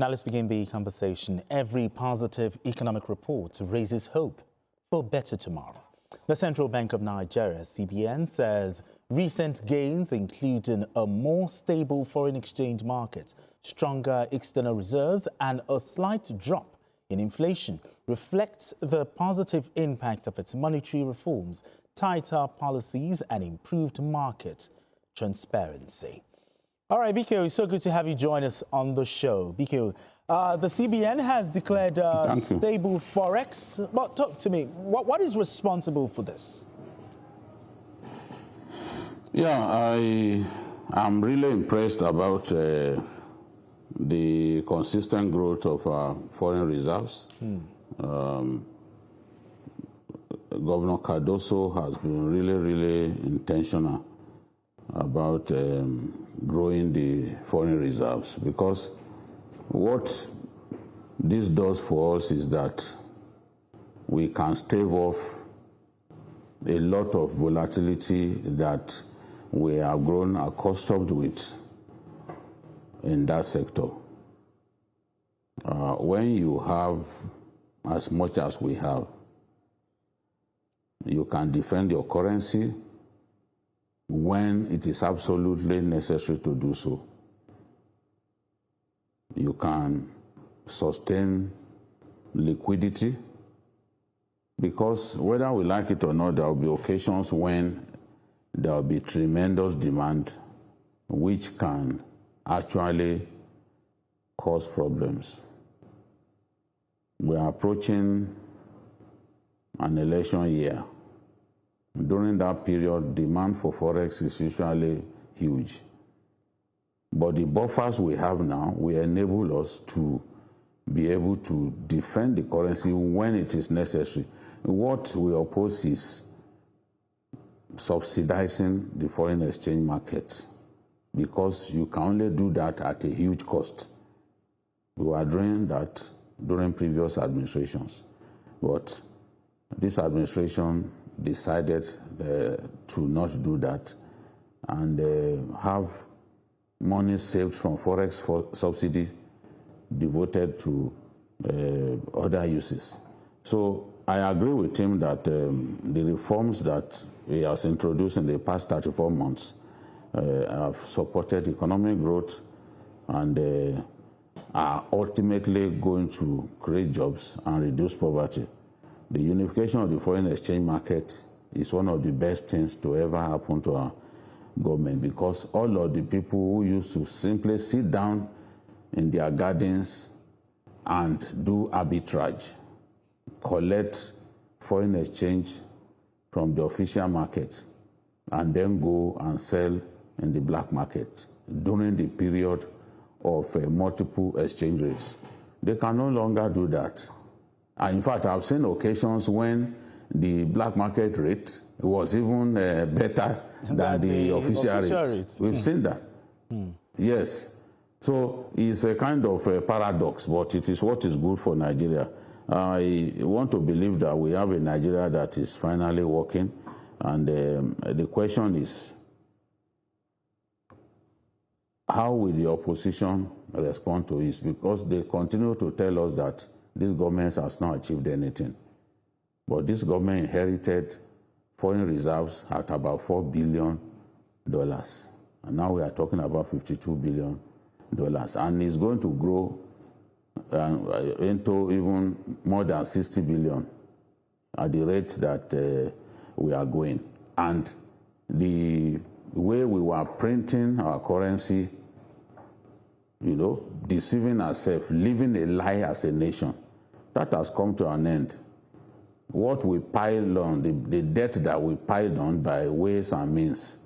Now let's begin the conversation. Every positive economic report raises hope for a better tomorrow. The Central Bank of Nigeria, CBN, says recent gains, including a more stable foreign exchange market, stronger external reserves, and a slight drop in inflation, reflects the positive impact of its monetary reforms, tighter policies, and improved market transparency. All right, Biko, it's so good to have you join us on the show. Biko, the CBN has declared stable Forex. But talk to me, what is responsible for this? Yeah, I am really impressed about the consistent growth of our foreign reserves. Governor Cardoso has been really intentional about growing the foreign reserves, because what this does for us is that we can stave off a lot of volatility that we have grown accustomed with in that sector. When you have as much as we have, you can defend your currency when it is absolutely necessary to do so. You can sustain liquidity, because whether we like it or not, there will be occasions when there will be tremendous demand, which can actually cause problems. We are approaching an election year. During that period, demand for Forex is usually huge. But the buffers we have now will enable us to be able to defend the currency when it is necessary. What we oppose is subsidizing the foreign exchange market, because you can only do that at a huge cost. We were doing that during previous administrations, but this administration decided to not do that and have money saved from Forex subsidy devoted to other uses. So I agree with him that the reforms that he has introduced in the past 34 months have supported economic growth and are ultimately going to create jobs and reduce poverty. The unification of the foreign exchange market is one of the best things to ever happen to our government, because all of the people who used to simply sit down in their gardens and do arbitrage, collect foreign exchange from the official market, and then go and sell in the black market during the period of multiple exchange rates. They can no longer do that. In fact, I've seen occasions when the black market rate was even better than the official rate. We've seen that. Yes. So it's a kind of a paradox, but it is what is good for Nigeria. I want to believe that we have a Nigeria that is finally working, and the question is, how will the opposition respond to it? Because they continue to tell us that this government has not achieved anything. But this government inherited foreign reserves at about $4 billion. And now we are talking about $52 billion. And it's going to grow into even more than 60 billion at the rate that we are going. And the way we were printing our currency, deceiving ourselves, living a lie as a nation, that has come to an end. What we piled on, the debt that we piled on by ways and means,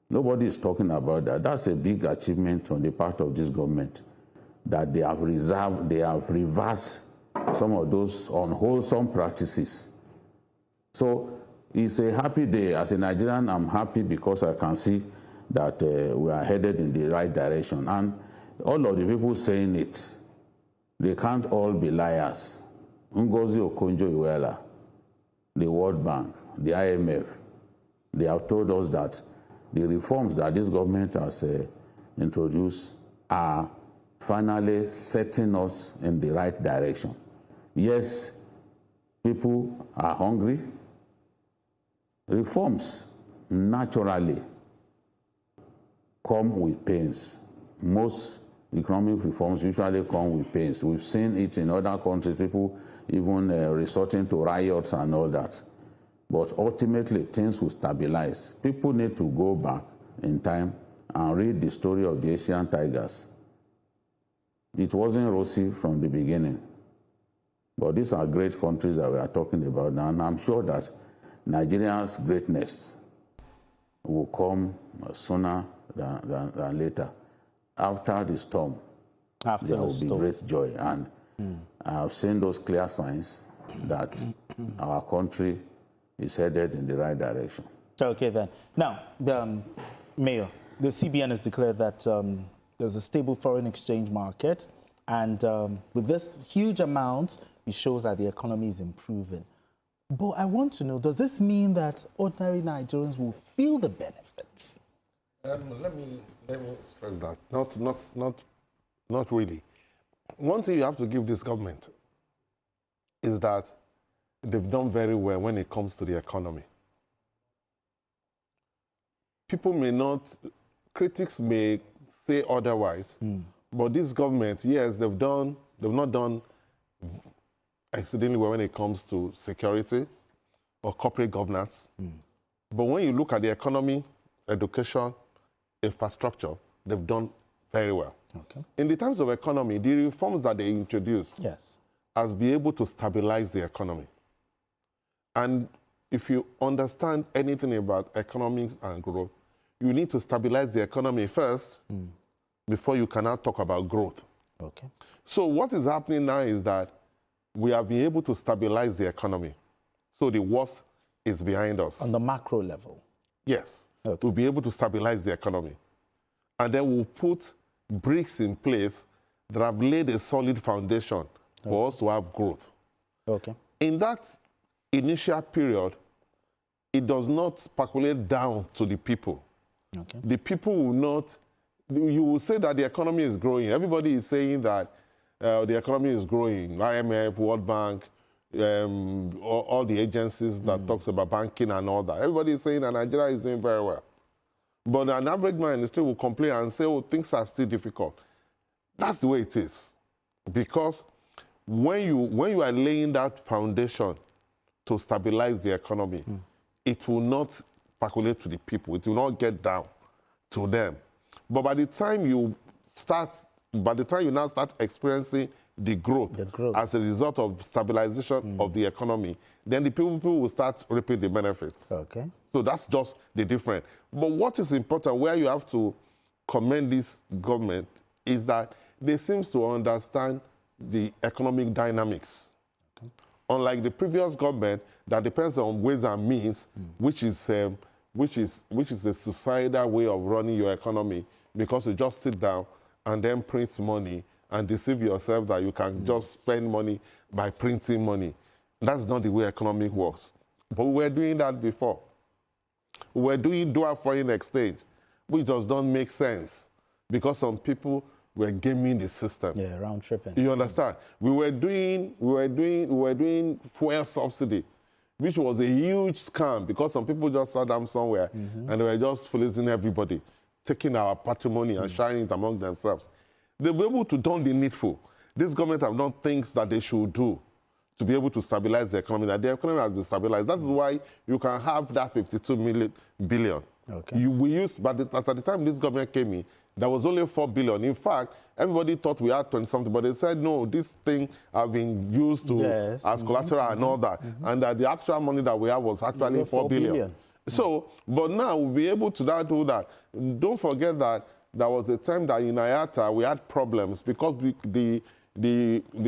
nobody is talking about that. That's a big achievement on the part of this government, that they have reversed some of those unwholesome practices. So it's a happy day. As a Nigerian, I'm happy because I can see that we are headed in the right direction. And all of the people saying it, they can't all be liars. Ngozi Okonjo-Iweala, the World Bank, the IMF, they have told us that the reforms that this government has introduced are finally setting us in the right direction. Yes, people are hungry. Reforms naturally come with pains. Most economic reforms usually come with pains. We've seen it in other countries, people even resorting to riots and all that. But ultimately, things will stabilize. People need to go back in time and read the story of the Asian tigers. It wasn't rosy from the beginning. But these are great countries that we are talking about now, and I'm sure that Nigeria's greatness will come sooner than later. After the storm, there will be great joy. And I've seen those clear signs that our country is headed in the right direction. Okay, then. Now, Mayor, the CBN has declared that there's a stable foreign exchange market, and with this huge amount, it shows that the economy is improving. But I want to know, does this mean that ordinary Nigerians will feel the benefits? Let me stress that. Not really. One thing you have to give this government is that they've done very well when it comes to the economy. People may not, critics may say otherwise, but this government, yes, they've not done exceedingly well when it comes to security or corporate governance. But when you look at the economy, education, infrastructure, they've done very well. Okay. In the terms of economy, the reforms that they introduced has been able to stabilize the economy. And if you understand anything about economics and growth, you need to stabilize the economy first before you can now talk about growth. Okay. So what is happening now is that we have been able to stabilize the economy. So the worst is behind us. On the macro level? Yes. Okay. We'll be able to stabilize the economy. And then we'll put bricks in place that have laid a solid foundation for us to have growth. Okay. In that initial period, it does not speculate down to the people. Okay. The people will not, you will say that the economy is growing. Everybody is saying that the economy is growing. IMF, World Bank, all the agencies that talks about banking and all that. Everybody is saying that Nigeria is doing very well. But an average man in the street will complain and say, oh, things are still difficult. That's the way it is. Because when you are laying that foundation to stabilize the economy, it will not percolate to the people. It will not get down to them. But by the time you now start experiencing the growth as a result of stabilization of the economy, then the people will start reaping the benefits. Okay. So that's just the difference. But what is important, where you have to commend this government, is that they seem to understand the economic dynamics. Okay. Unlike the previous government that depends on ways and means, which is a societal way of running your economy, because you just sit down and then print money and deceive yourself that you can just spend money by printing money. That's not the way economic works. But we were doing that before. We were doing dual foreign exchange, which does not make sense because some people were gaming the system. Yeah, round tripping. You understand? We were doing fuel subsidy, which was a huge scam because some people just saw them somewhere and they were just fleecing everybody, taking our patrimony and sharing it among themselves. They were able to do the needful. This government have done things that they should do to be able to stabilize the economy. That the economy has been stabilized. That's why you can have that 52 billion. Okay. But at the time this government came in, there was only 4 billion. In fact, everybody thought we had 20 something, but they said no, this thing have been used to as collateral and all that, and that the actual money that we have was actually 4 billion. So, but now we'll be able to now do that. Don't forget that there was a time that in IATA we had problems because the airlines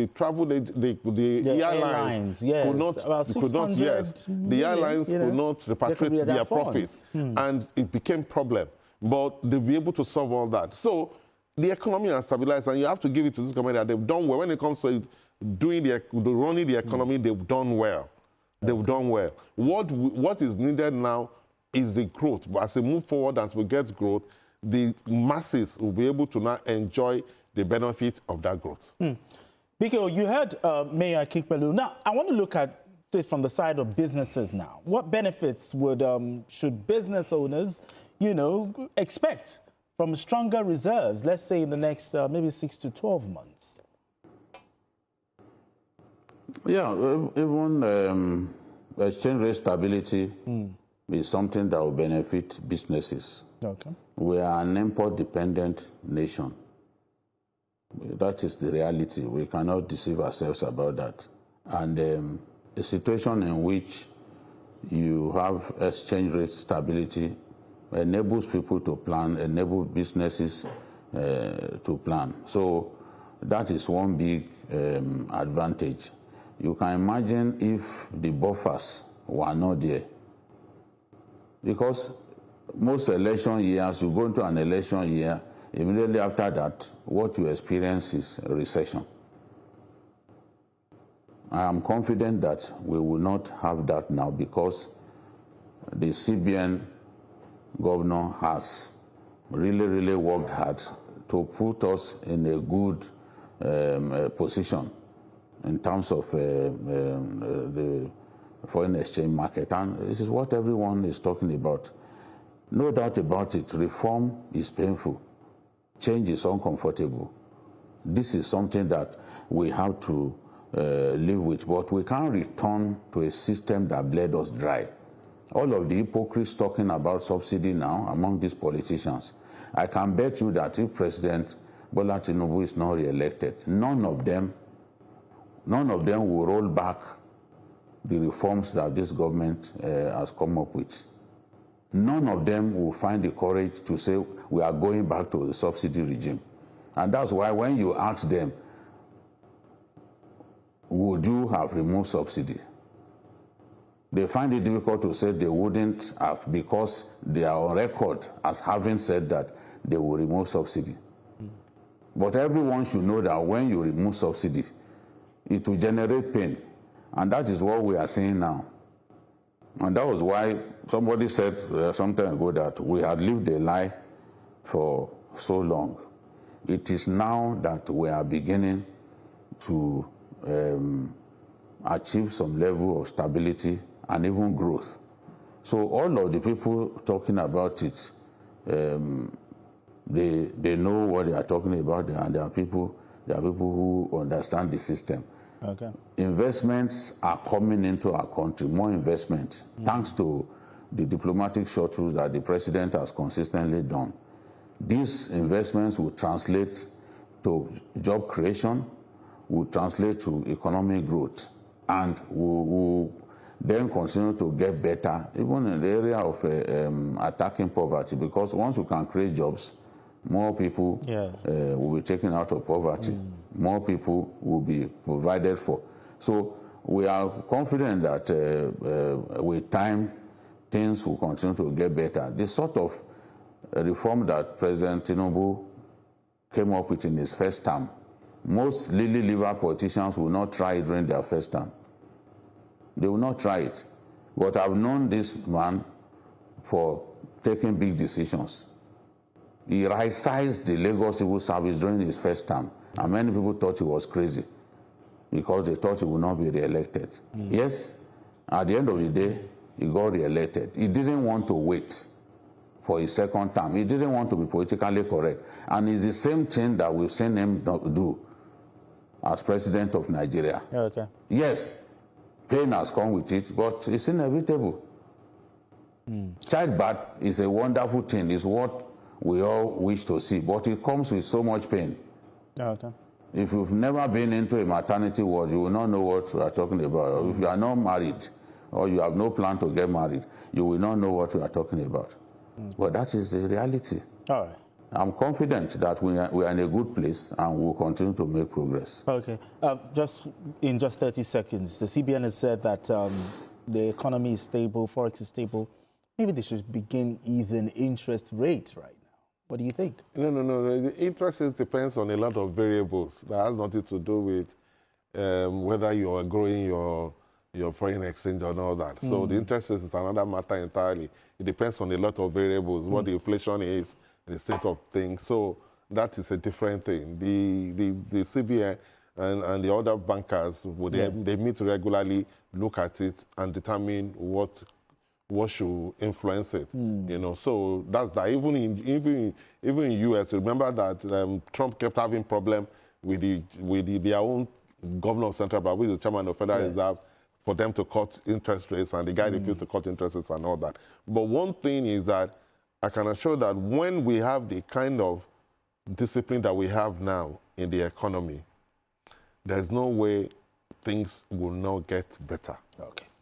could not repatriate their profits, and it became a problem. But they'll be able to solve all that. So the economy has stabilized, and you have to give it to this government that they've done well. When it comes to running the economy, they've done well. They've done well. What is needed now is the growth. But as we move forward, as we get growth, the masses will be able to now enjoy the benefit of that growth. Biko, you heard Mayor Kikpelu. Now, I want to look at it from the side of businesses now. What benefits should business owners, expect from stronger reserves, let's say in the next maybe 6 to 12 months? Yeah, even exchange rate stability is something that will benefit businesses. Okay. We are an import-dependent nation. That is the reality. We cannot deceive ourselves about that. And a situation in which you have exchange rate stability enables people to plan, enables businesses to plan. So that is one big advantage. You can imagine if the buffers were not there. Because most election years, you go into an election year, immediately after that, what you experience is a recession. I am confident that we will not have that now because the CBN governor has really worked hard to put us in a good position in terms of the foreign exchange market. And this is what everyone is talking about. No doubt about it, reform is painful. Change is uncomfortable. This is something that we have to live with, but we can't return to a system that bled us dry. All of the hypocrites talking about subsidy now among these politicians, I can bet you that if President Bola Tinubu is not re-elected, none of them will roll back the reforms that this government has come up with. None of them will find the courage to say we are going back to the subsidy regime. And that's why when you ask them, would you have removed subsidy? They find it difficult to say they wouldn't have because they are on record as having said that they will remove subsidy. But everyone should know that when you remove subsidy, it will generate pain. And that is what we are seeing now. And that was why somebody said some time ago that we had lived a lie for so long. It is now that we are beginning to achieve some level of stability and even growth. So all of the people talking about it, they know what they are talking about, and there are people who understand the system. Okay. Investments are coming into our country, more investment, thanks to the diplomatic shuttles that the president has consistently done. These investments will translate to job creation, will translate to economic growth, and will then continue to get better, even in the area of attacking poverty, because once you can create jobs, more people will be taken out of poverty. More people will be provided for. So we are confident that with time, things will continue to get better. The sort of reform that President Tinubu came up with in his first term, most lily-liver politicians will not try it during their first term. They will not try it. But I've known this man for taking big decisions. He right-sized the Lagos Civil Service during his first term, and many people thought he was crazy because they thought he would not be re-elected. Yes, at the end of the day, he got re-elected. He didn't want to wait for his second term. He didn't want to be politically correct. And it's the same thing that we've seen him do as president of Nigeria. Okay. Yes, pain has come with it, but it's inevitable. Childbirth is a wonderful thing. It's what we all wish to see, but it comes with so much pain. Okay. If you've never been into a maternity ward, you will not know what we are talking about. If you are not married, or you have no plan to get married, you will not know what we are talking about. But that is the reality. All right. I'm confident that we are in a good place and we'll continue to make progress. Okay. Just 30 seconds, the CBN has said that the economy is stable, Forex is stable. Maybe they should begin easing interest rates right now. What do you think? No. The interest rate depends on a lot of variables. That has nothing to do with whether you are growing your foreign exchange and all that. So the interest rate is another matter entirely. It depends on a lot of variables, what the inflation is, the state of things. So that is a different thing. The CBN and the other bankers, they meet regularly, look at it, and determine what should influence it. You know, so that's that. Even in US, remember that Trump kept having problem with their own governor of central bank, which is the chairman of Federal Reserve, for them to cut interest rates, and the guy refused to cut interest rates and all that. But one thing is that I can assure that when we have the kind of discipline that we have now in the economy, there's no way things will not get better. Okay.